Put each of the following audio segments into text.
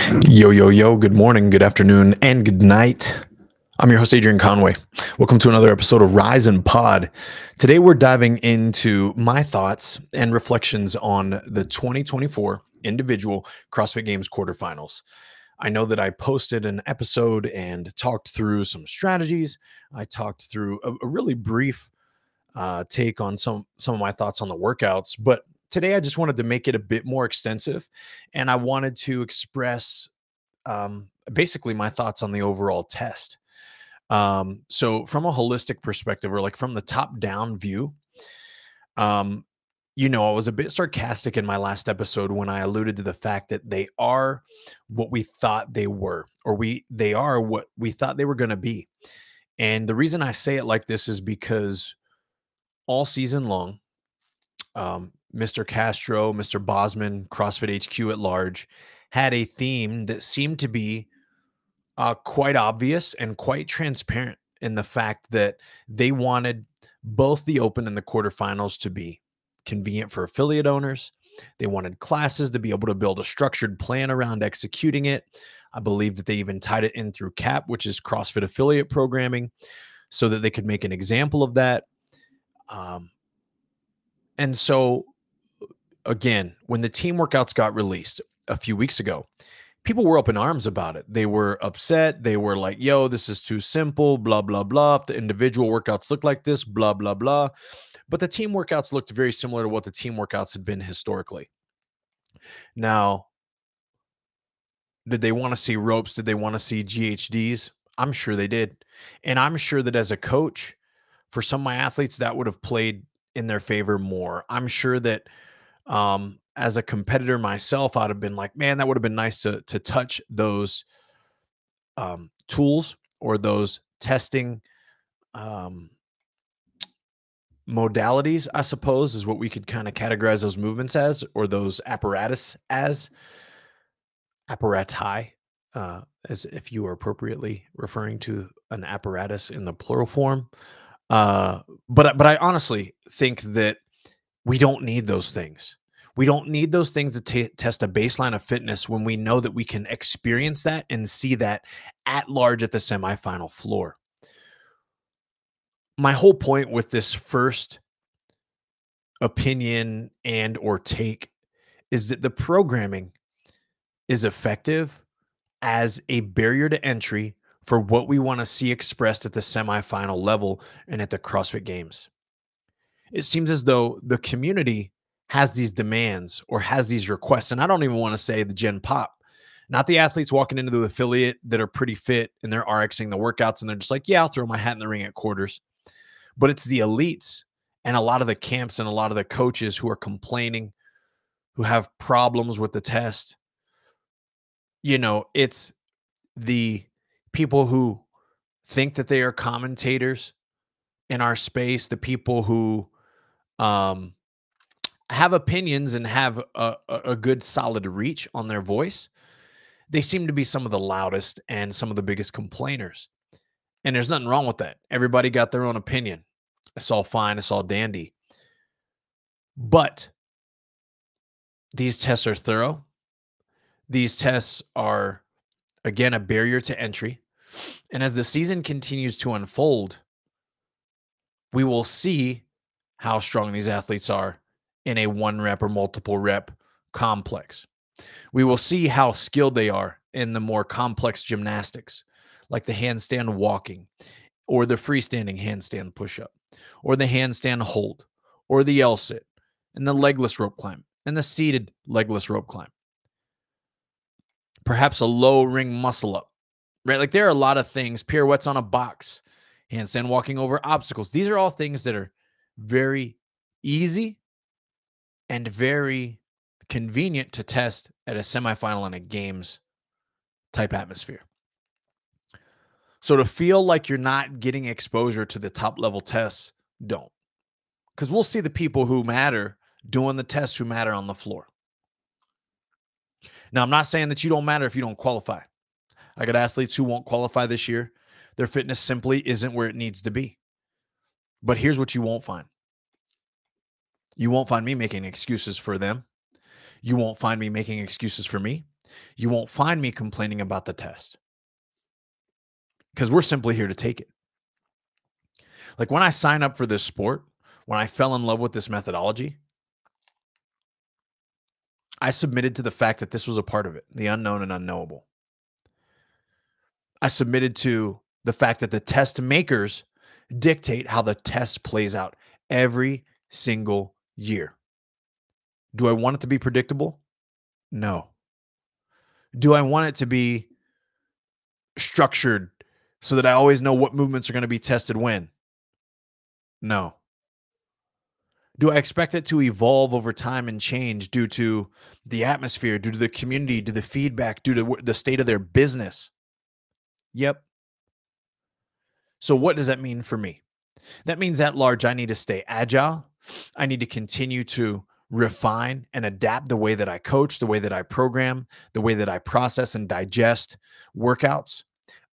Yo, yo, yo, good morning, good afternoon, and good night. I'm your host, Adrian Conway. Welcome to another episode of Rise and Pod. Today, we're diving into my thoughts and reflections on the 2024 individual CrossFit Games quarterfinals. I know that I posted an episode and talked through some strategies. I talked through a really brief take on some of my thoughts on the workouts, but today I just wanted to make it a bit more extensive, and I wanted to express basically my thoughts on the overall test. So from a holistic perspective, or like from the top down view, um, I was a bit sarcastic in my last episode when I alluded to the fact that they are what we thought they were, or they are what we thought they were going to be. And the reason I say it like this is because all season long, Mr. Castro, Mr. Bosman, CrossFit HQ at large had a theme that seemed to be quite obvious and quite transparent in the fact that they wanted both the open and the quarterfinals to be convenient for affiliate owners. They wanted classes to be able to build a structured plan around executing it. I believe that they even tied it in through CAP, which is CrossFit affiliate programming, so that they could make an example of that. And so, again, when the team workouts got released a few weeks ago, people were up in arms about it. They were upset. They were like, yo, this is too simple, blah, blah, blah. If the individual workouts look like this, blah, blah, blah. But the team workouts looked very similar to what the team workouts had been historically. Now, did they want to see ropes? Did they want to see GHDs? I'm sure they did. And I'm sure that as a coach, for some of my athletes, that would have played in their favor more. I'm sure that as a competitor myself, I'd have been like, man, that would have been nice to touch those tools or those testing modalities, I suppose, is what we could kind of categorize those movements as, or those apparatus as apparati, as if you are appropriately referring to an apparatus in the plural form. But I honestly think that we don't need those things. We don't need those things to test a baseline of fitness when we know that we can experience that and see that at large at the semifinal floor. My whole point with this first opinion and or take is that the programming is effective as a barrier to entry for what we want to see expressed at the semifinal level and at the CrossFit Games. It seems as though the community has these demands or has these requests. And I don't even want to say the Gen Pop, not the athletes walking into the affiliate that are pretty fit and they're RXing the workouts and they're just like, yeah, I'll throw my hat in the ring at quarters. But it's the elites and a lot of the camps and a lot of the coaches who are complaining, who have problems with the test. It's the people who think that they are commentators in our space, the people who have opinions and have a good solid reach on their voice. They seem to be some of the loudest and some of the biggest complainers. And there's nothing wrong with that. Everybody got their own opinion. It's all fine. It's all dandy. But these tests are thorough. These tests are, again, a barrier to entry. And as the season continues to unfold, we will see how strong these athletes are in a one rep or multiple rep complex. We will see how skilled they are in the more complex gymnastics, like the handstand walking, or the freestanding handstand push-up, or the handstand hold, or the L-sit, and the legless rope climb, and the seated legless rope climb. Perhaps a low ring muscle up, right? Like there are a lot of things, pirouettes on a box, handstand walking over obstacles. These are all things that are very easy and very convenient to test at a semifinal in a games type atmosphere. So to feel like you're not getting exposure to the top level tests, don't. Because we'll see the people who matter doing the tests who matter on the floor. Now, I'm not saying that you don't matter if you don't qualify. I got athletes who won't qualify this year. Their fitness simply isn't where it needs to be. But here's what you won't find. You won't find me making excuses for them. You won't find me making excuses for me. You won't find me complaining about the test because we're simply here to take it. Like when I signed up for this sport, when I fell in love with this methodology, I submitted to the fact that this was a part of it, the unknown and unknowable. I submitted to the fact that the test makers dictate how the test plays out every single year. Do I want it to be predictable? No. Do I want it to be structured so that I always know what movements are going to be tested when? No. Do I expect it to evolve over time and change due to the atmosphere, due to the community, due to the feedback, due to the state of their business? Yep. So what does that mean for me? That means at large, I need to stay agile. I need to continue to refine and adapt the way that I coach, the way that I program, the way that I process and digest workouts.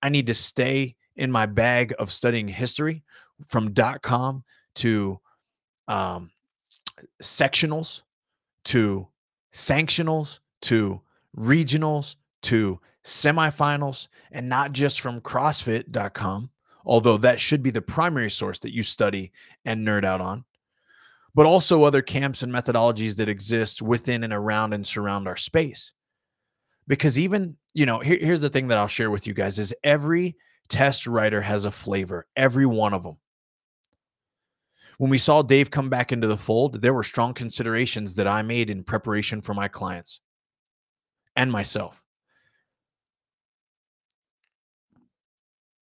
I need to stay in my bag of studying history from .com to sectionals to sanctionals to regionals to semifinals, and not just from CrossFit.com, although that should be the primary source that you study and nerd out on, but also other camps and methodologies that exist within and around and surround our space. Because even, here's the thing that I'll share with you guys is every test writer has a flavor, every one of them. When we saw Dave come back into the fold, there were strong considerations that I made in preparation for my clients and myself.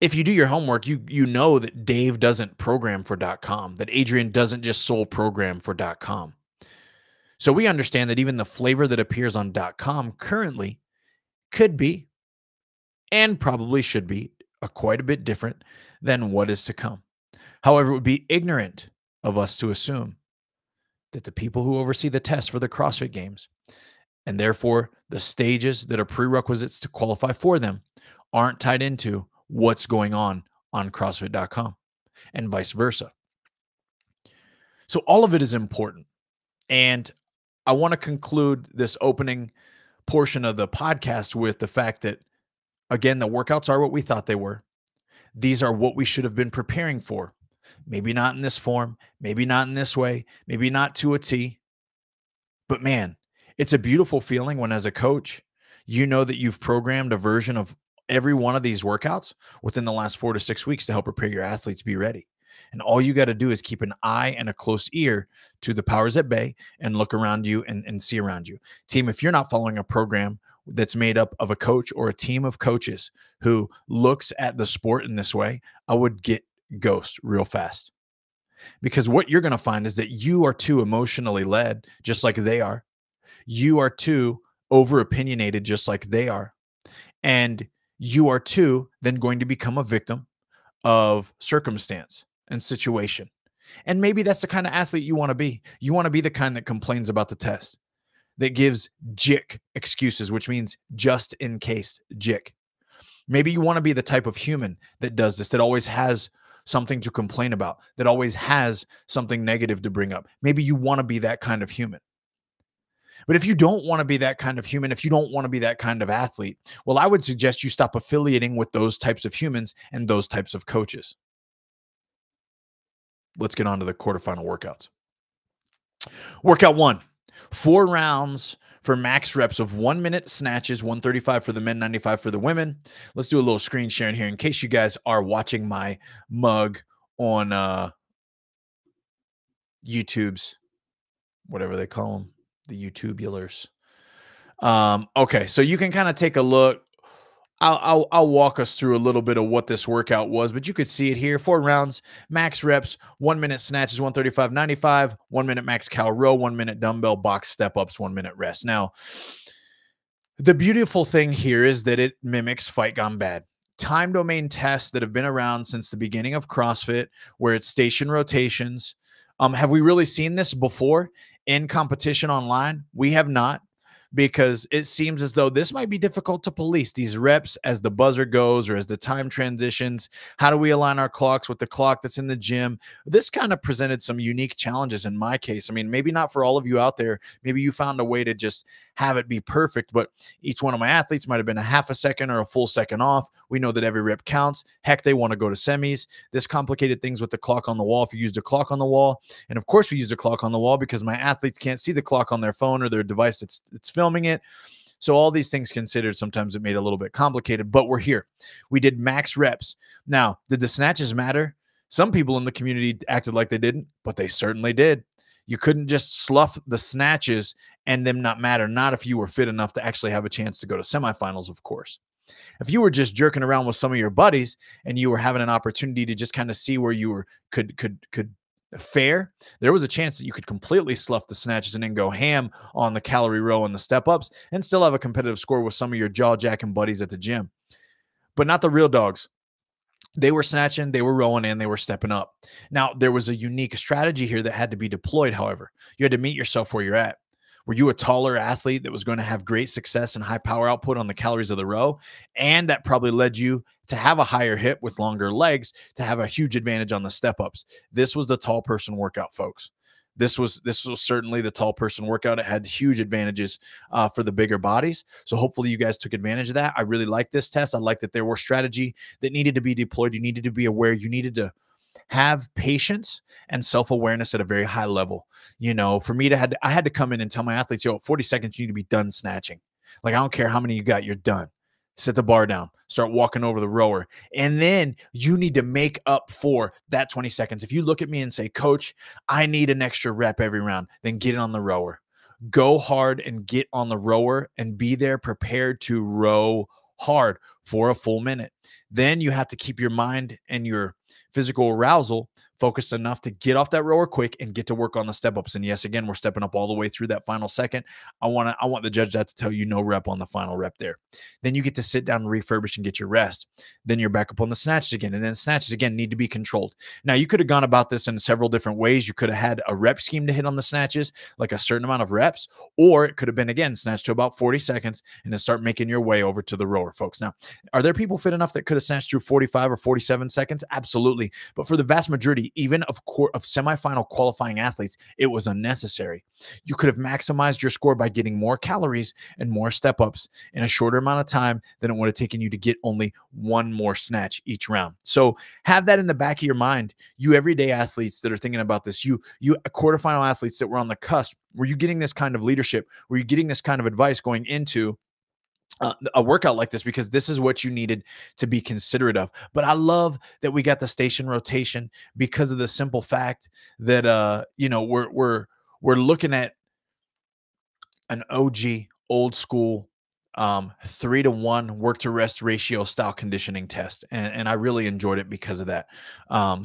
If you do your homework, you know that Dave doesn't program for .com, that Adrian doesn't just sole program for .com. So we understand that even the flavor that appears on .com currently could be and probably should be quite a bit different than what is to come. However, it would be ignorant of us to assume that the people who oversee the test for the CrossFit Games, and therefore the stages that are prerequisites to qualify for them, aren't tied into what's going on CrossFit.com and vice versa. So all of it is important. And I want to conclude this opening portion of the podcast with the fact that, again, the workouts are what we thought they were. These are what we should have been preparing for. Maybe not in this form, maybe not in this way, maybe not to a T. But man, it's a beautiful feeling when, as a coach, you know that you've programmed a version of every one of these workouts within the last 4 to 6 weeks to help prepare your athletes be ready. And all you got to do is keep an eye and a close ear to the powers at bay and look around you and see around you. Team, if you're not following a program that's made up of a coach or a team of coaches who looks at the sport in this way, I would get ghost real fast. Because what you're going to find is that you are too emotionally led, just like they are. You are too over opinionated, just like they are. And you are too then going to become a victim of circumstance and situation. And maybe that's the kind of athlete you want to be. You want to be the kind that complains about the test, that gives JIC excuses, which means just in case JIC. Maybe you want to be the type of human that does this, that always has something to complain about, that always has something negative to bring up. Maybe you want to be that kind of human. But if you don't want to be that kind of human, if you don't want to be that kind of athlete, well, I would suggest you stop affiliating with those types of humans and those types of coaches. Let's get on to the quarterfinal workouts. Workout 1, 4 rounds for max reps of 1 minute snatches, 135 for the men, 95 for the women. Let's do a little screen sharing here in case you guys are watching my mug on YouTube's, whatever they call them, the YouTubulars. Okay, so you can kind of take a look. I'll walk us through a little bit of what this workout was, but you could see it here. 4 rounds, max reps, 1 minute snatches, 135, 95, 1 minute max cow row, 1 minute dumbbell box step ups, 1 minute rest. Now, the beautiful thing here is that it mimics Fight Gone Bad. Time domain tests that have been around since the beginning of CrossFit, where it's station rotations. Have we really seen this before in competition online? We have not. because it seems as though this might be difficult to police these reps as the buzzer goes or as the time transitions. How do we align our clocks with the clock that's in the gym? This kind of presented some unique challenges in my case. I mean, maybe not for all of you out there. Maybe you found a way to just have it be perfect, but each one of my athletes might have been a half a second or a full second off. We know that every rep counts. Heck, they want to go to semis. This complicated things with the clock on the wall. If you used a clock on the wall, and of course we used a clock on the wall because my athletes can't see the clock on their phone or their device that's filming it. So all these things considered, sometimes it made it a little bit complicated, but we're here. We did max reps. Now, did the snatches matter? Some people in the community acted like they didn't, but they certainly did. You couldn't just slough the snatches and them not matter. Not if you were fit enough to actually have a chance to go to semifinals, of course. If you were just jerking around with some of your buddies and you were having an opportunity to just kind of see where you were could fare, there was a chance that you could completely slough the snatches and then go ham on the calorie row and the step ups and still have a competitive score with some of your jaw jacking buddies at the gym. But not the real dogs. They were snatching, they were rowing, and they were stepping up. Now, there was a unique strategy here that had to be deployed, however. You had to meet yourself where you're at. Were you a taller athlete that was going to have great success and high power output on the calories of the row? And that probably led you to have a higher hip with longer legs to have a huge advantage on the step ups. This was the tall person workout, folks. This was certainly the tall person workout. It had huge advantages for the bigger bodies. So hopefully you guys took advantage of that. I really like this test. I like that there were strategy that needed to be deployed. You needed to be aware. You needed to have patience and self-awareness at a very high level. You know, for me I had to come in and tell my athletes, yo, 40 seconds, you need to be done snatching. Like, I don't care how many you got, you're done. Set the bar down, start walking over the rower. And then you need to make up for that 20 seconds. If you look at me and say, coach, I need an extra rep every round, then get on the rower. Go hard and get on the rower and be there prepared to row hard for a full minute. Then you have to keep your mind and your physical arousal focused enough to get off that rower quick and get to work on the step ups. And yes, again, we're stepping up all the way through that final second. I want the judge to tell you no rep on the final rep there. Then you get to sit down and refurbish and get your rest. Then you're back up on the snatches again. And then snatches again need to be controlled. Now, you could have gone about this in several different ways. You could have had a rep scheme to hit on the snatches, like a certain amount of reps, or it could have been, again, snatch to about 40 seconds and then start making your way over to the rower, folks. Now, are there people fit enough that could have snatched through 45 or 47 seconds? Absolutely. But for the vast majority, even of semifinal qualifying athletes, it was unnecessary. You could have maximized your score by getting more calories and more step ups in a shorter amount of time than it would have taken you to get only one more snatch each round. So have that in the back of your mind. You everyday athletes that are thinking about this, you quarterfinal athletes that were on the cusp, were you getting this kind of leadership? Were you getting this kind of advice going into a workout like this, because this is what you needed to be considerate of? But I love that we got the station rotation because of the simple fact that you know, we're looking at an OG old school 3-to-1 work to rest ratio style conditioning test, and I really enjoyed it because of that.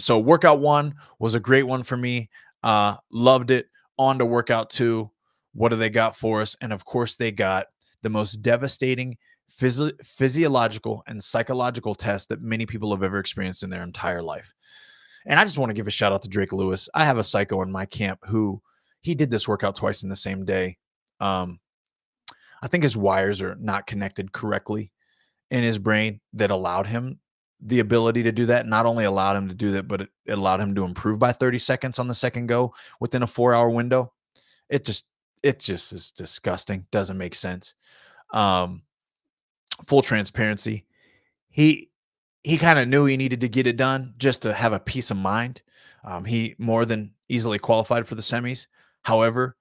So workout 1 was a great one for me. Loved it. On to workout 2. What do they got for us? And of course they got the most devastating physiological and psychological test that many people have ever experienced in their entire life. And I just want to give a shout out to Drake Lewis. I have a psycho in my camp who he did this workout twice in the same day. I think his wires are not connected correctly in his brain that allowed him the ability to do that. Not only allowed him to do that, but it allowed him to improve by 30 seconds on the second go within a 4-hour window. It just is disgusting. Doesn't make sense. Full transparency. He kind of knew he needed to get it done just to have a peace of mind. He more than easily qualified for the semis. However,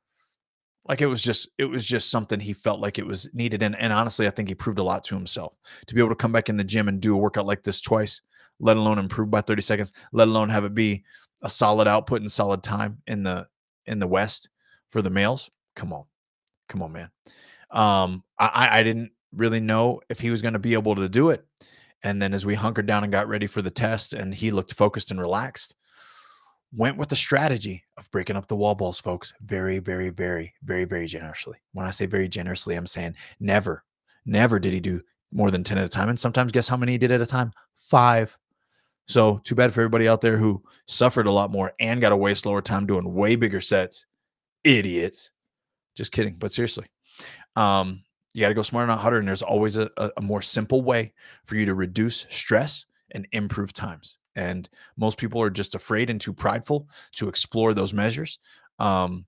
like it was just something he felt like it was needed. And honestly, I think he proved a lot to himself to be able to come back in the gym and do a workout like this twice, let alone improve by 30 seconds, let alone have it be a solid output and solid time in the West for the males. Come on, man. I didn't really know if he was going to be able to do it. And then as we hunkered down and got ready for the test and he looked focused and relaxed, went with the strategy of breaking up the wall balls, folks. Very, very, very, very, very generously. When I say very generously, I'm saying never did he do more than 10 at a time. And sometimes guess how many he did at a time? 5. So too bad for everybody out there who suffered a lot more and got a way slower time doing way bigger sets. Idiots. Just kidding. But seriously, You got to go smarter, not harder. And there's always a more simple way for you to reduce stress and improve times. And most people are just afraid and too prideful to explore those measures. Um,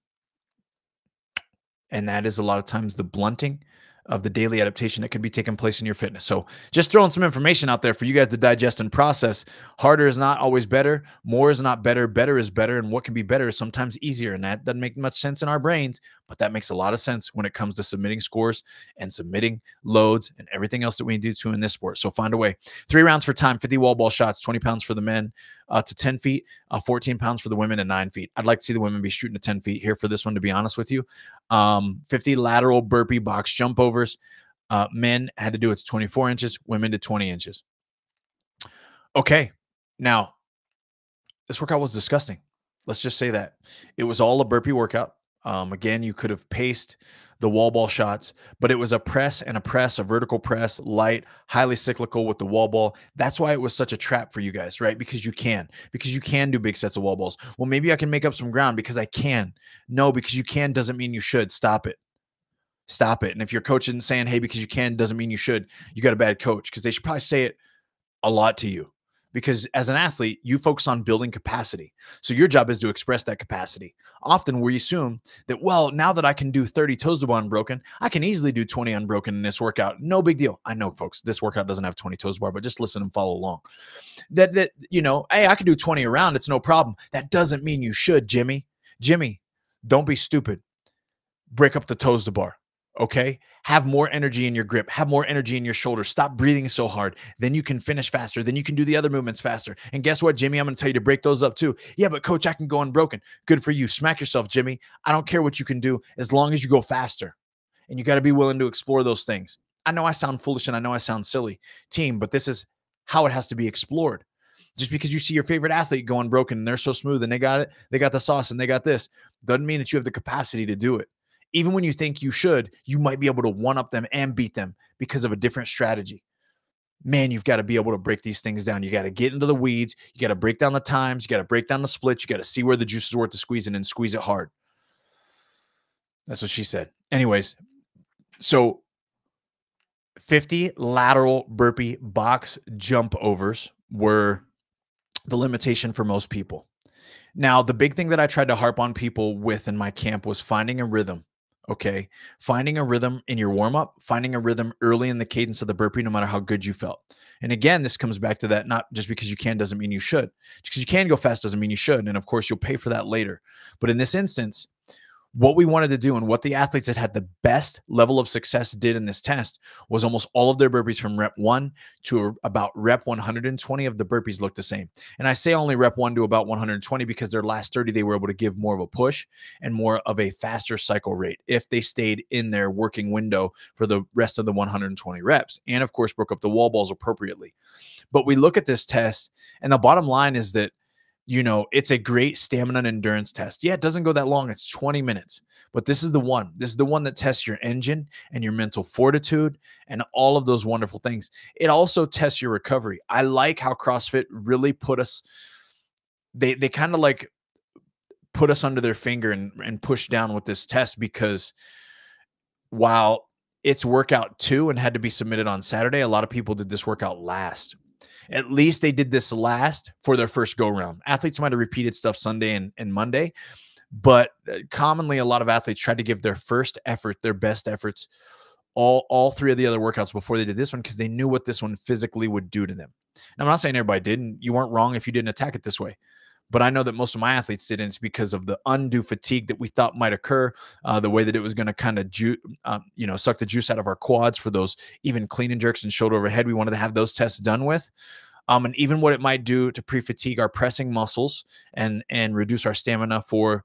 and that is a lot of times the blunting of the daily adaptation that could be taking place in your fitness. So just throwing some information out there for you guys to digest and process. Harder is not always better. More is not better. Better is better. And what can be better is sometimes easier. And that doesn't make much sense in our brains, but that makes a lot of sense when it comes to submitting scores and submitting loads and everything else that we do to in this sport. So find a way. 3 rounds for time, 50 wall ball shots, 20 pounds for the men to 10 feet, 14 pounds for the women and 9 feet. I'd like to see the women be shooting to 10 feet here for this one, to be honest with you. 50 lateral burpee box jump overs. Men had to do it to 24 inches, women to 20 inches. Okay. Now, this workout was disgusting. Let's just say that. It was all a burpee workout. Again, you could have paced the wall ball shots, but it was a press and a press, a vertical press, light, highly cyclical with the wall ball. That's why it was such a trap for you guys, right? Because you can do big sets of wall balls. Well, maybe I can make up some ground because I can. No, because you can doesn't mean you should. Stop it. Stop it. And if your coach isn't saying, hey, because you can doesn't mean you should, you got a bad coach, because they should probably say it a lot to you. Because as an athlete, you focus on building capacity. So your job is to express that capacity. Often we assume that, well, now that I can do 30 toes to bar unbroken, I can easily do 20 unbroken in this workout. No big deal. I know, folks, this workout doesn't have 20 toes to bar, but just listen and follow along. That hey, I can do 20 around. It's no problem. That doesn't mean you should, Jimmy. Jimmy, don't be stupid. Break up the toes to bar. Okay. Have more energy in your grip, have more energy in your shoulders. Stop breathing so hard. Then you can finish faster. Then you can do the other movements faster. And guess what, Jimmy? I'm going to tell you to break those up too. Yeah, but coach, I can go unbroken. Good for you. Smack yourself, Jimmy. I don't care what you can do as long as you go faster. And you got to be willing to explore those things. I know I sound foolish and I know I sound silly, team, but this is how it has to be explored. Just because you see your favorite athlete go unbroken and they're so smooth and they got it, they got the sauce and they got this, doesn't mean that you have the capacity to do it. Even when you think you should, you might be able to one-up them and beat them because of a different strategy. Man, you've got to be able to break these things down. You got to get into the weeds. You got to break down the times. You got to break down the splits. You got to see where the juice is worth the squeezing and squeeze it hard. That's what she said. Anyways, so 50 lateral burpee box jump overs were the limitation for most people. Now, the big thing that I tried to harp on people with in my camp was finding a rhythm. Okay. Finding a rhythm in your warm up, finding a rhythm early in the cadence of the burpee, no matter how good you felt. And again, this comes back to that, not just because you can doesn't mean you should. Just because you can go fast doesn't mean you should. And of course, you'll pay for that later. But in this instance, what we wanted to do and what the athletes that had the best level of success did in this test was almost all of their burpees from rep 1 to about rep 120 of the burpees looked the same. And I say only rep 1 to about 120 because their last 30, they were able to give more of a push and more of a faster cycle rate if they stayed in their working window for the rest of the 120 reps. And of course, broke up the wall balls appropriately. But we look at this test and the bottom line is that it's a great stamina and endurance test. Yeah, it doesn't go that long. It's 20 minutes. But this is the one. This is the one that tests your engine and your mental fortitude and all of those wonderful things. It also tests your recovery. I like how CrossFit really put us, they kind of like put us under their finger and push down with this test, because while it's workout 2 and had to be submitted on Saturday, a lot of people did this workout last. At least they did this last for their first go round. Athletes might have repeated stuff Sunday and Monday, but commonly a lot of athletes tried to give their first effort, their best efforts, all 3 of the other workouts before they did this one, because they knew what this one physically would do to them. And I'm not saying everybody didn't. You weren't wrong if you didn't attack it this way. But I know that most of my athletes didn't. It's because of the undue fatigue that we thought might occur, the way that it was going to kind of suck the juice out of our quads for those even clean and jerks and shoulder overhead. We wanted to have those tests done with. And even what it might do to pre-fatigue our pressing muscles and reduce our stamina for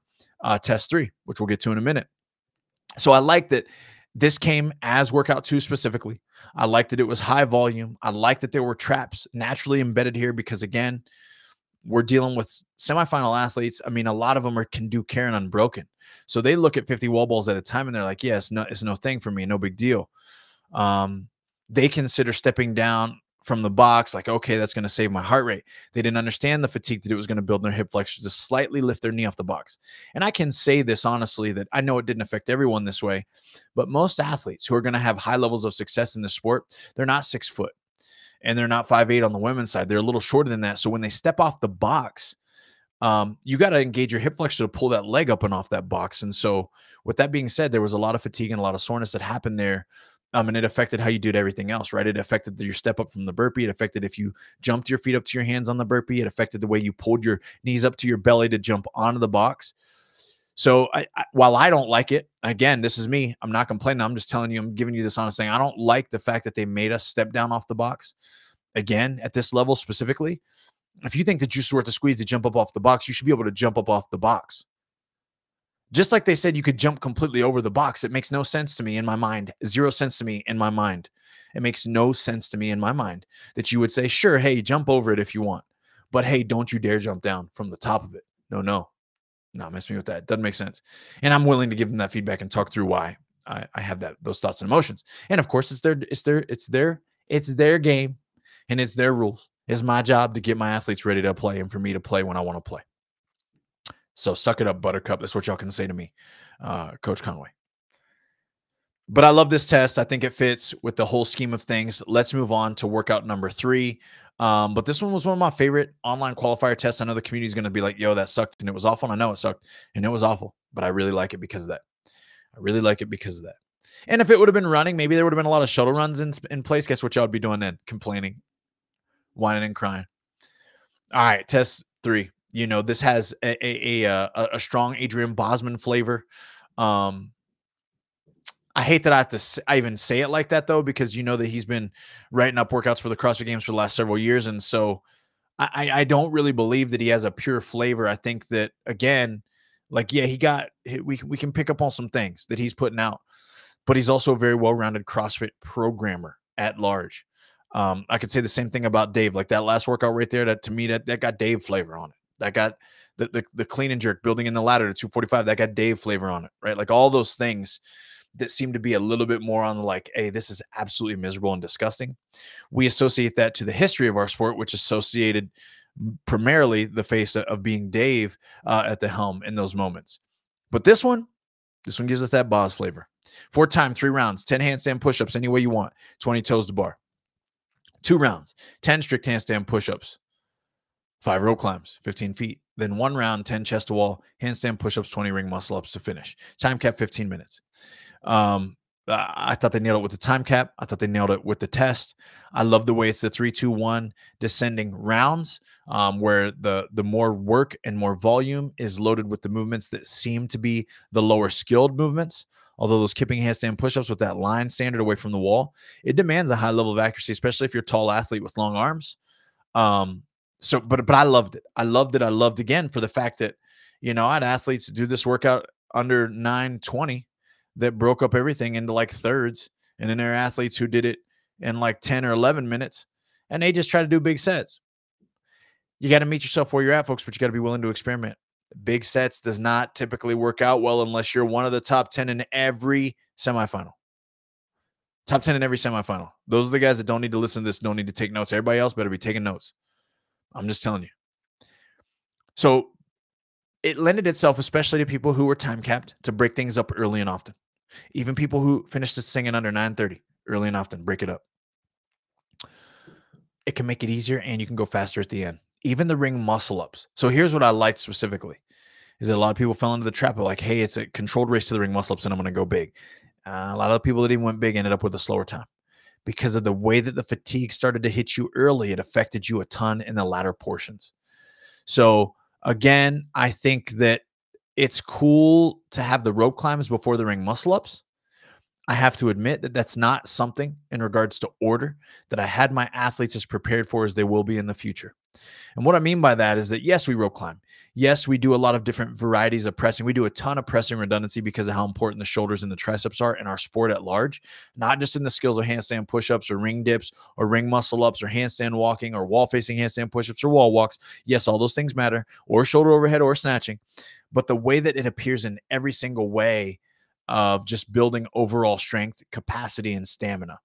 test 3, which we'll get to in a minute. So I like that this came as workout 2 specifically. I like that it was high volume. I like that there were traps naturally embedded here because, again, we're dealing with semifinal athletes. I mean, a lot of them can do carrying unbroken. So they look at 50 wall balls at a time and they're like, yeah, it's no thing for me. No big deal. They consider stepping down from the box, like, okay, that's going to save my heart rate. They didn't understand the fatigue that it was going to build in their hip flexors to slightly lift their knee off the box. And I can say this honestly, that I know it didn't affect everyone this way, but most athletes who are going to have high levels of success in the sport, they're not 6 foot and they're not 5'8" on the women's side. They're a little shorter than that. So when they step off the box, you got to engage your hip flexor to pull that leg up and off that box. And so with that being said, there was a lot of fatigue and a lot of soreness that happened there. And it affected how you did everything else, right? It affected your step up from the burpee. It affected if you jumped your feet up to your hands on the burpee. It affected the way you pulled your knees up to your belly to jump onto the box. So while I don't like it, again, this is me. I'm not complaining. I'm just telling you, I'm giving you this honest thing. I don't like the fact that they made us step down off the box. Again, at this level specifically, if you think the juice is worth the squeeze to jump up off the box, you should be able to jump up off the box. Just like they said you could jump completely over the box. It makes no sense to me in my mind. 0 sense to me in my mind. It makes no sense to me in my mind that you would say, sure, hey, jump over it if you want. But hey, don't you dare jump down from the top of it. No, mess me with that. Doesn't make sense. And I'm willing to give them that feedback and talk through why I have those thoughts and emotions. And of course, it's their game and it's their rules. It's my job to get my athletes ready to play and for me to play when I want to play. So suck it up, Buttercup. That's what y'all can say to me, Coach Conway. But I love this test. I think it fits with the whole scheme of things. Let's move on to workout number 3. But this one was one of my favorite online qualifier tests. I know the community is going to be like, yo, that sucked and it was awful. And I know it sucked and it was awful, but I really like it because of that. And if it would have been running, maybe there would have been a lot of shuttle runs in place. Guess what y'all would be doing then? Complaining, whining and crying. All right, test 3. You know, this has a strong Adrian Bosman flavor. I hate that I even say it like that, though, because you know that he's been writing up workouts for the CrossFit Games for the last several years. And so I don't really believe that he has a pure flavor. I think that, again, like, yeah, we can pick up on some things that he's putting out, but he's also a very well-rounded CrossFit programmer at large. I could say the same thing about Dave. Like that last workout right there, that to me, that got Dave flavor on it. That got the clean and jerk, building in the ladder to 245. That got Dave flavor on it, right? Like all those things that seem to be a little bit more on the like, hey, this is absolutely miserable and disgusting. We associate that to the history of our sport, which associated primarily the face of being Dave at the helm in those moments. But this one gives us that Boz flavor. 4 times, 3 rounds, 10 handstand push-ups any way you want, 20 toes to bar. 2 rounds, 10 strict handstand push-ups, 5 rope climbs, 15 feet. Then 1 round, 10 chest to wall, handstand push-ups, 20 ring muscle ups to finish. Time cap, 15 minutes. I thought they nailed it with the time cap. I thought they nailed it with the test. I love the way it's the 3-2-1 descending rounds, where the more work and more volume is loaded with the movements that seem to be the lower skilled movements. Although those kipping handstand pushups with that line standard away from the wall, it demands a high level of accuracy, especially if you're a tall athlete with long arms. But I loved it. I loved again for the fact that, you know, I had athletes do this workout under 9:20 that broke up everything into like thirds. And then there are athletes who did it in like 10 or 11 minutes and they just try to do big sets. You got to meet yourself where you're at, folks, but you got to be willing to experiment. Big sets does not typically work out well unless you're one of the top 10 in every semifinal. Top 10 in every semifinal. Those are the guys that don't need to listen to this, don't need to take notes. Everybody else better be taking notes. I'm just telling you. So it lended itself, especially to people who were time capped, to break things up early and often. Even people who finished this thing in under 9:30, early and often, break it up. It can make it easier and you can go faster at the end. Even the ring muscle ups. So here's what I liked specifically, is that a lot of people fell into the trap of like, hey, it's a controlled race to the ring muscle ups and I'm going to go big. A lot of the people that even went big ended up with a slower time because of the way that the fatigue started to hit you early. It affected you a ton in the latter portions. So again, I think that it's cool to have the rope climbs before the ring muscle ups. I have to admit that that's not something in regards to order that I had my athletes as prepared for as they will be in the future. And what I mean by that is that, yes, we rope climb. Yes, we do a lot of different varieties of pressing. We do a ton of pressing redundancy because of how important the shoulders and the triceps are in our sport at large, not just in the skills of handstand push-ups or ring dips or ring muscle ups or handstand walking or wall-facing handstand push-ups or wall walks. Yes, all those things matter, or shoulder overhead or snatching. But the way that it appears in every single way of just building overall strength, capacity, and stamina,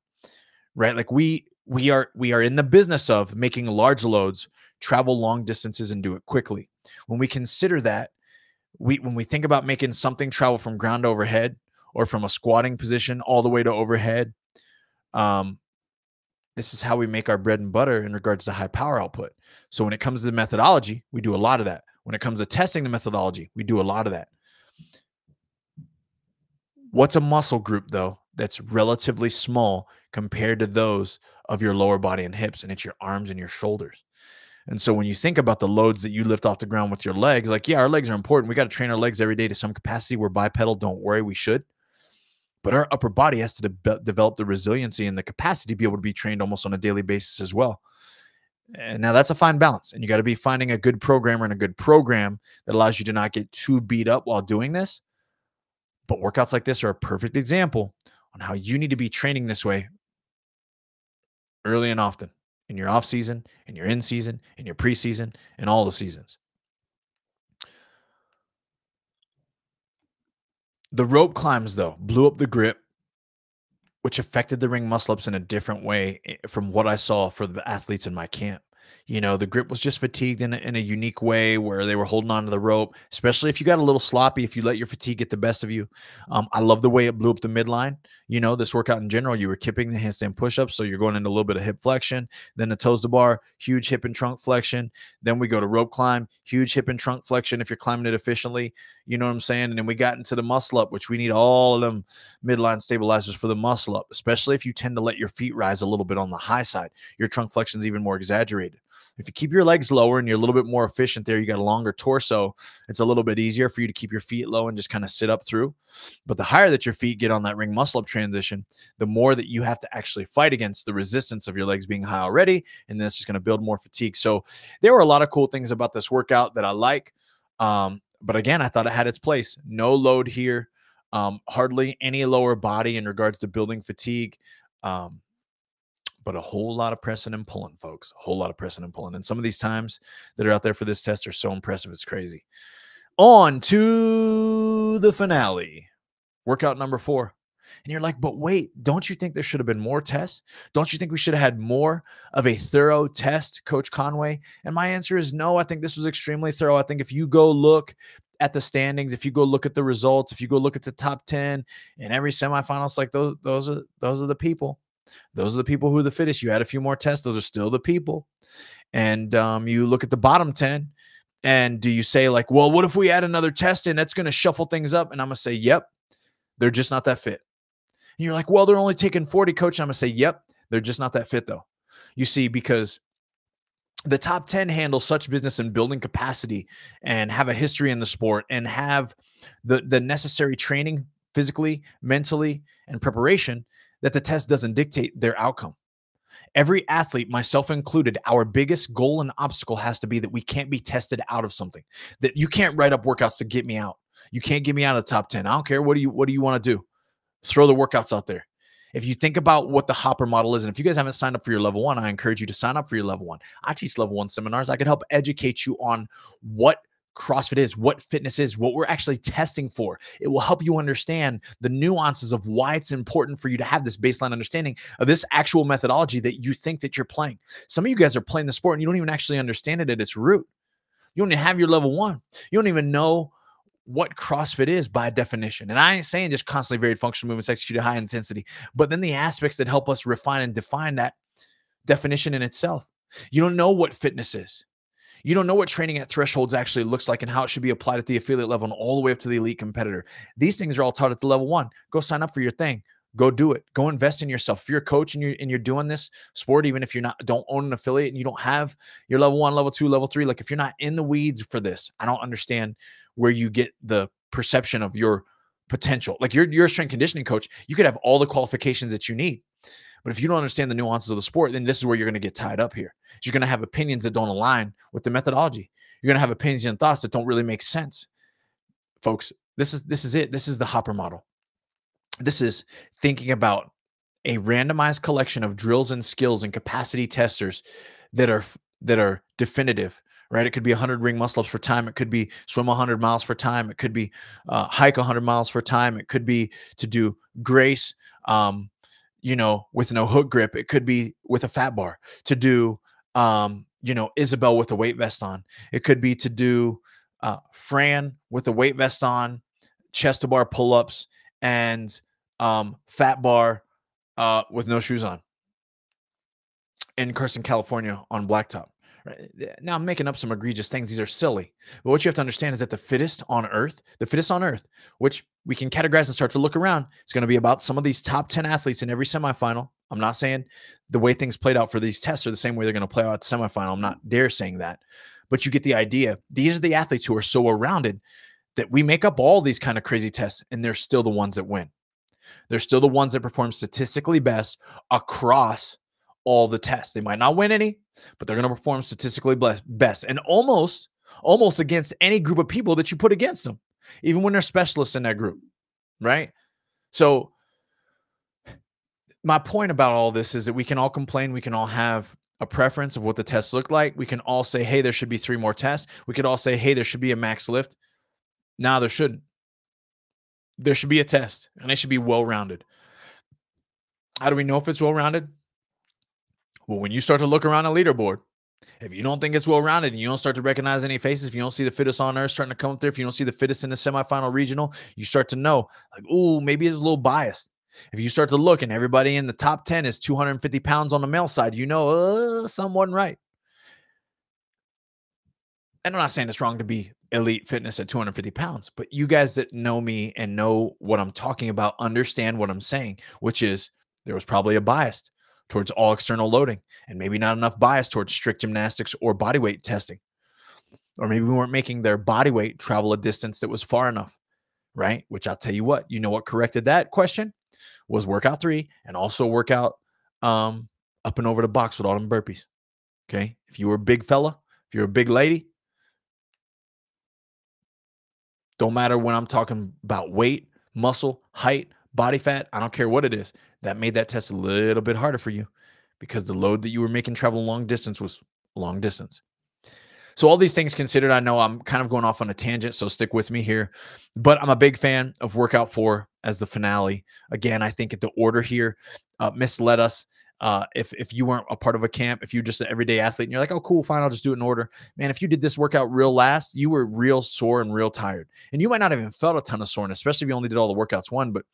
right? Like we we are in the business of making large loads, travel long distances, and do it quickly. When we consider that, when we think about making something travel from ground to overhead or from a squatting position all the way to overhead, um, this is how we make our bread and butter in regards to high power output. So when it comes to the methodology, we do a lot of that. When it comes to testing the methodology, we do a lot of that. What's a muscle group, though, that's relatively small compared to those of your lower body and hips? And it's your arms and your shoulders. And so when you think about the loads that you lift off the ground with your legs, like, yeah, our legs are important. We got to train our legs every day to some capacity. We're bipedal. Don't worry, we should. But our upper body has to develop the resiliency and the capacity to be able to be trained almost on a daily basis as well. And now that's a fine balance. And you got to be finding a good programmer and a good program that allows you to not get too beat up while doing this. But workouts like this are a perfect example on how you need to be training this way early and often in your off season, in your in season, in your preseason, and all the seasons. The rope climbs, though, blew up the grip, which affected the ring muscle ups in a different way from what I saw for the athletes in my camp. The grip was just fatigued in a unique way where they were holding on to the rope, especially if you got a little sloppy, if you let your fatigue get the best of you. I love the way it blew up the midline. This workout in general, you were kipping the handstand push-ups, so you're going into a little bit of hip flexion, then the toes to bar, huge hip and trunk flexion. Then we go to rope climb, huge hip and trunk flexion if you're climbing it efficiently. You know what I'm saying? And then we got into the muscle up, which we need all of them midline stabilizers for the muscle up, especially if you tend to let your feet rise a little bit on the high side. Your trunk flexion is even more exaggerated. If you keep your legs lower and you're a little bit more efficient there, you got a longer torso, it's a little bit easier for you to keep your feet low and just kind of sit up through. But the higher that your feet get on that ring muscle up transition, the more that you have to actually fight against the resistance of your legs being high already. And that's just going to build more fatigue. So there were a lot of cool things about this workout that I like. But again, I thought it had its place. No load here. Hardly any lower body in regards to building fatigue. But a whole lot of pressing and pulling, folks. A whole lot of pressing and pulling. And some of these times that are out there for this test are so impressive. It's crazy. On to the finale. Workout number 4. And you're like, but wait, don't you think there should have been more tests? Don't you think we should have had more of a thorough test, Coach Conway? And my answer is no. I think this was extremely thorough. I think if you go look at the standings, if you go look at the results, if you go look at the top 10 in every semifinals, like those are the people. Those are the people who are the fittest. You had a few more tests. Those are still the people. And you look at the bottom 10 and do you say like, well, what if we add another test in? That's going to shuffle things up. And I'm going to say, yep, they're just not that fit. And you're like, well, they're only taking 40, coach. And I'm going to say, yep, they're just not that fit though. You see, because the top 10 handle such business in building capacity and have a history in the sport and have the necessary training physically, mentally, and preparation that the test doesn't dictate their outcome. Every athlete, myself included, our biggest goal and obstacle has to be that we can't be tested out of something, that you can't write up workouts to get me out. You can't get me out of the top 10. I don't care. What do you want to do? Throw the workouts out there. If you think about what the Hopper model is, and if you guys haven't signed up for your level 1, I encourage you to sign up for your level 1. I teach level 1 seminars. I can help educate you on what CrossFit is, what fitness is, what we're actually testing for. It will help you understand the nuances of why it's important for you to have this baseline understanding of this actual methodology that you think that you're playing. Some of you guys are playing the sport and you don't even actually understand it at its root. You don't even have your level 1. You don't even know what CrossFit is by definition. And I ain't saying just constantly varied functional movements executed high intensity, but then the aspects that help us refine and define that definition in itself. You don't know what fitness is. You don't know what training at thresholds actually looks like and how it should be applied at the affiliate level and all the way up to the elite competitor. These things are all taught at the level 1. Go sign up for your thing. Go do it. Go invest in yourself. If you're a coach and you're doing this sport, even if don't own an affiliate and you don't have your level 1, level 2, level 3, like if you're not in the weeds for this, I don't understand where you get the perception of your potential. Like you're a strength conditioning coach. You could have all the qualifications that you need. But if you don't understand the nuances of the sport, then this is where you're going to get tied up here. You're going to have opinions that don't align with the methodology. You're going to have opinions and thoughts that don't really make sense. Folks, this is it. This is the Hopper model. This is thinking about a randomized collection of drills and skills and capacity testers that are definitive, right? It could be 100 ring muscle ups for time. It could be swim 100 miles for time. It could be hike 100 miles for time. It could be to do grace, with no hook grip. It could be with a fat bar to do, Isabel with a weight vest on. It could be to do Fran with the weight vest on, chest to bar pull-ups, and fat bar with no shoes on in Carson, California on blacktop. Right? Now I'm making up some egregious things. These are silly. But what you have to understand is that the fittest on earth, which we can categorize and start to look around, it's going to be about some of these top 10 athletes in every semifinal. I'm not saying the way things played out for these tests are the same way they're going to play out at the semifinal. I'm not dare saying that. But you get the idea. These are the athletes who are so well-rounded that we make up all these kind of crazy tests, and they're still the ones that win. They're still the ones that perform statistically best across all the tests. They might not win any, but they're going to perform statistically best, and almost against any group of people that you put against them, even when they're specialists in that group, right? So my point about all this is that we can all complain. We can all have a preference of what the tests look like. We can all say, hey, there should be 3 more tests. We could all say, hey, there should be a max lift. No, there shouldn't. There should be a test, and it should be well-rounded. How do we know if it's well-rounded? Well, when you start to look around a leaderboard, if you don't think it's well-rounded and you don't start to recognize any faces, if you don't see the fittest on earth starting to come up there, if you don't see the fittest in the semifinal regional, you start to know, like, ooh, maybe it's a little biased. If you start to look and everybody in the top 10 is 250 pounds on the male side, something wasn't right. And I'm not saying it's wrong to be elite fitness at 250 pounds, but you guys that know me and know what I'm talking about understand what I'm saying, which is there was probably a bias towards all external loading and maybe not enough bias towards strict gymnastics or body weight testing. Or maybe we weren't making their body weight travel a distance that was far enough, right? Which I'll tell you what corrected that question was workout 3 and also workout up and over the box with all them burpees. Okay. If you were a big fella, if you're a big lady, don't matter when I'm talking about weight, muscle, height, body fat, I don't care what it is. That made that test a little bit harder for you because the load that you were making travel long distance was long distance. So all these things considered, I know I'm kind of going off on a tangent, so stick with me here. But I'm a big fan of workout 4 as the finale. Again, I think the order here misled us. If you weren't a part of a camp, if you're just an everyday athlete and you're like, oh, cool, fine, I'll just do it in order. Man, if you did this workout real last, you were real sore and real tired. And you might not have even felt a ton of soreness, especially if you only did all the workouts one. But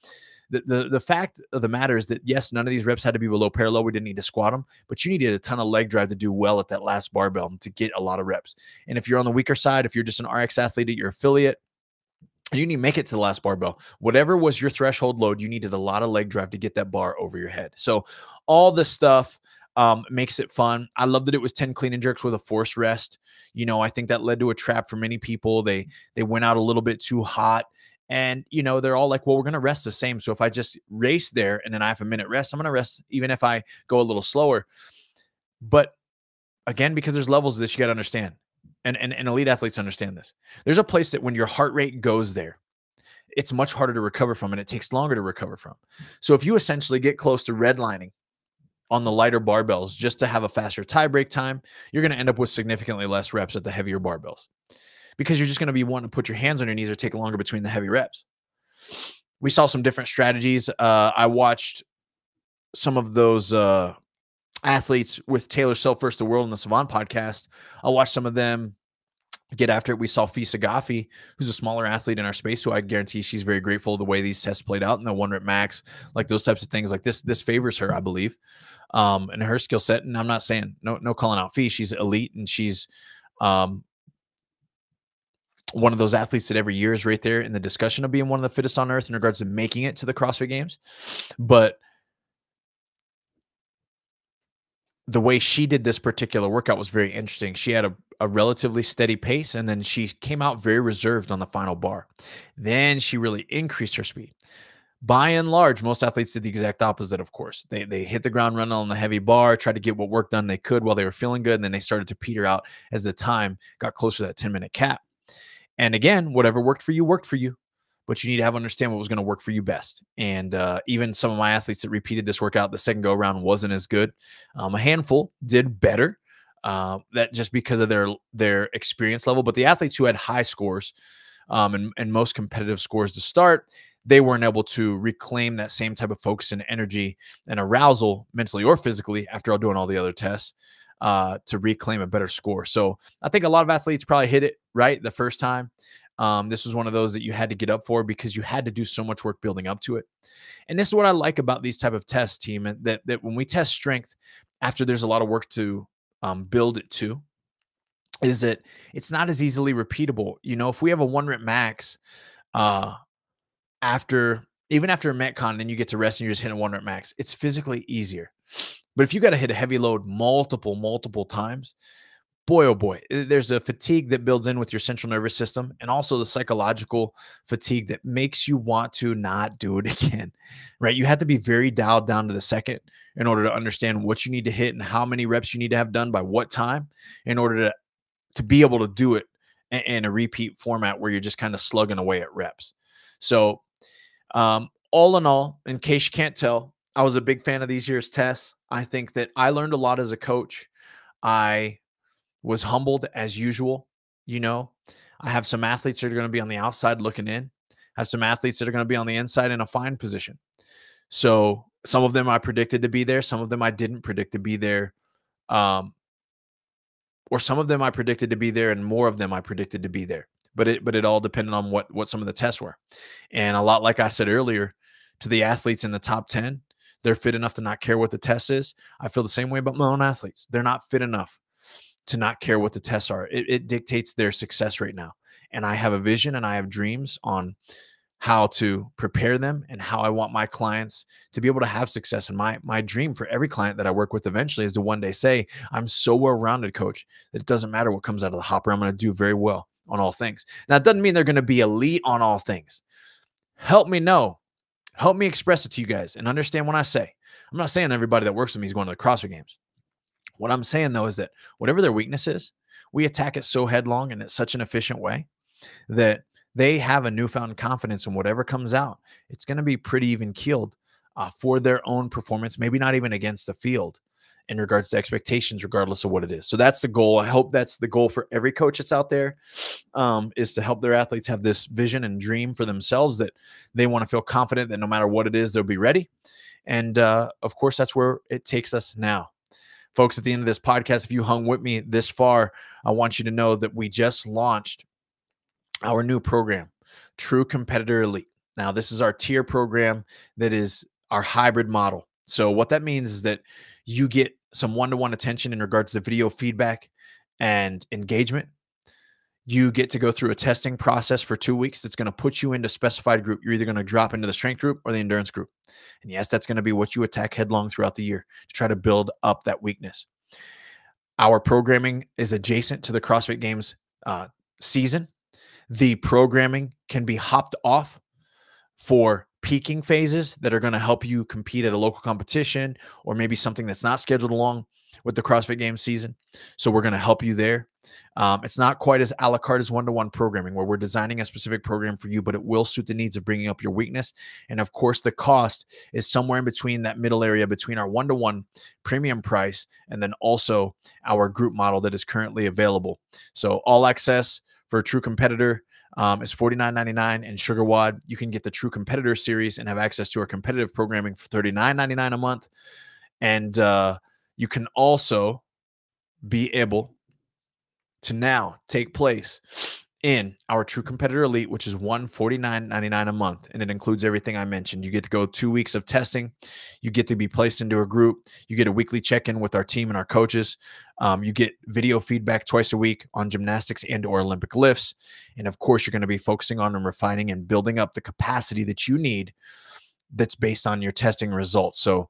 the fact of the matter is that, yes, none of these reps had to be below parallel. We didn't need to squat them, but you needed a ton of leg drive to do well at that last barbell to get a lot of reps. And if you're on the weaker side, if you're just an RX athlete at your affiliate, you need to make it to the last barbell. Whatever was your threshold load, you needed a lot of leg drive to get that bar over your head. So all this stuff makes it fun. I love that it was 10 clean and jerks with a forced rest. I think that led to a trap for many people. They went out a little bit too hot. And, they're all like, well, we're going to rest the same. So if I just race there and then I have a minute rest, I'm going to rest even if I go a little slower. But again, because there's levels of this, you got to understand. And elite athletes understand this. There's a place that when your heart rate goes there, it's much harder to recover from and it takes longer to recover from. So if you essentially get close to redlining on the lighter barbells just to have a faster tie break time, you're going to end up with significantly less reps at the heavier barbells because you're just going to be wanting to put your hands on your knees or take longer between the heavy reps. We saw some different strategies. I watched some of those athletes with Taylor Self First the World and the Savant podcast. I watched some of them get after it. We saw Fisa Gaffi, who's a smaller athlete in our space, who I guarantee she's very grateful the way these tests played out and the 1 rep max, like those types of things. Like this favors her, I believe, and her skill set. And I'm not saying no calling out Fee. She's elite and she's one of those athletes that every year is right there in the discussion of being one of the fittest on earth in regards to making it to the CrossFit Games. But the way she did this particular workout was very interesting. She had a relatively steady pace, and then she came out very reserved on the final bar. Then she really increased her speed. By and large, most athletes did the exact opposite, of course. They hit the ground running on the heavy bar, tried to get what work done they could while they were feeling good, and then they started to peter out as the time got closer to that 10-minute cap. And again, whatever worked for you, but you need to have understand what was going to work for you best. And even some of my athletes that repeated this workout the second go around wasn't as good. A handful did better, that just because of their experience level. But the athletes who had high scores and most competitive scores to start, they weren't able to reclaim that same type of focus and energy and arousal mentally or physically after doing all the other tests to reclaim a better score. So I think a lot of athletes probably hit it right the first time. This was one of those that you had to get up for because you had to do so much work building up to it. And this is what I like about these type of tests, team, and that when we test strength after there's a lot of work to build it to, is that it's not as easily repeatable. You know, if we have a 1 rep max uh, even after a Metcon and you get to rest and you're just hitting a 1 rep max, it's physically easier. But if you got to hit a heavy load multiple times, boy, oh boy, there's a fatigue that builds in with your central nervous system and also the psychological fatigue that makes you want to not do it again, right? You have to be very dialed down to the second in order to understand what you need to hit and how many reps you need to have done by what time in order to be able to do it in a repeat format where you're just kind of slugging away at reps. So all in all, in case you can't tell, I was a big fan of these year's tests. I think that I learned a lot as a coach. I was humbled as usual. You know, I have some athletes that are going to be on the outside looking in. I have some athletes that are going to be on the inside in a fine position. So some of them I predicted to be there. Some of them I didn't predict to be there. Or some of them I predicted to be there and more of them I predicted to be there. But it all depended on what some of the tests were. And a lot, like I said earlier, to the athletes in the top 10, they're fit enough to not care what the test is. I feel the same way about my own athletes. They're not fit enough to not care what the tests are. It dictates their success right now. And I have a vision and I have dreams on how to prepare them and how I want my clients to be able to have success. And my dream for every client that I work with eventually is to one day say, I'm so well-rounded, coach, that it doesn't matter what comes out of the hopper. I'm going to do very well on all things. Now, it doesn't mean they're going to be elite on all things. Help me know. Help me express it to you guys and understand what I say. I'm not saying everybody that works with me is going to the CrossFit Games. What I'm saying, though, is that whatever their weakness is, we attack it so headlong and in such an efficient way that they have a newfound confidence in whatever comes out. It's going to be pretty even keeled for their own performance, maybe not even against the field in regards to expectations, regardless of what it is. So that's the goal. I hope that's the goal for every coach that's out there, is to help their athletes have this vision and dream for themselves that they want to feel confident that no matter what it is, they'll be ready. And of course, that's where it takes us now. Folks, at the end of this podcast, if you hung with me this far, I want you to know that we just launched our new program, True Competitor Elite. Now, this is our tier program that is our hybrid model. So what that means is that you get some one-to-one attention in regards to video feedback and engagement. You get to go through a testing process for 2 weeks that's going to put you into a specified group. You're either going to drop into the strength group or the endurance group. And yes, that's going to be what you attack headlong throughout the year to try to build up that weakness. Our programming is adjacent to the CrossFit Games season. The programming can be hopped off for peaking phases that are going to help you compete at a local competition or maybe something that's not scheduled along with the CrossFit Games season. So we're going to help you there. It's not quite as a la carte as one-to-one programming where we're designing a specific program for you, but it will suit the needs of bringing up your weakness. And of course, the cost is somewhere in between that middle area between our one-to-one premium price and then also our group model that is currently available. So all access for a True Competitor is $49.99, and Sugar Wad, you can get the True Competitor series and have access to our competitive programming for $39.99 a month. And you can also be able to now take place in our True Competitor Elite, which is $149.99 a month. And it includes everything I mentioned. You get to go 2 weeks of testing. You get to be placed into a group. You get a weekly check-in with our team and our coaches. You get video feedback twice a week on gymnastics and or Olympic lifts. And of course, you're going to be focusing on and refining and building up the capacity that you need that's based on your testing results. So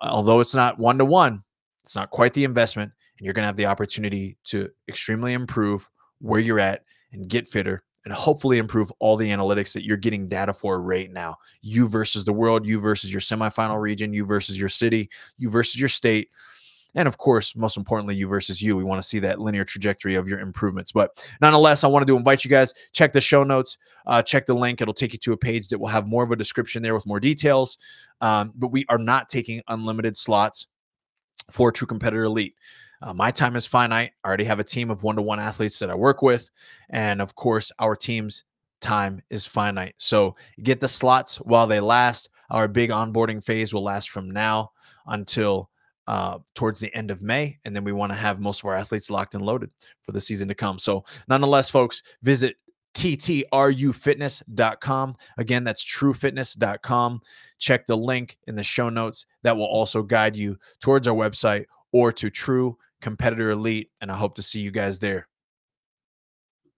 although it's not one-to-one, it's not quite the investment, and you're going to have the opportunity to extremely improve where you're at and get fitter and hopefully improve all the analytics that you're getting data for right now. You versus the world, you versus your semifinal region, you versus your city, you versus your state. And of course, most importantly, you versus you. We want to see that linear trajectory of your improvements. But nonetheless, I wanted to invite you guys, check the show notes, check the link. It'll take you to a page that will have more of a description there with more details. But we are not taking unlimited slots for True Competitor Elite. My time is finite. I already have a team of one-to-one athletes that I work with. And of course, our teams time is finite. So get the slots while they last. Our big onboarding phase will last from now until towards the end of May. And then we want to have most of our athletes locked and loaded for the season to come. So nonetheless, folks, visit ttrufitness.com. Again, that's truefitness.com. Check the link in the show notes. That will also guide you towards our website or to True Competitor Elite. And I hope to see you guys there.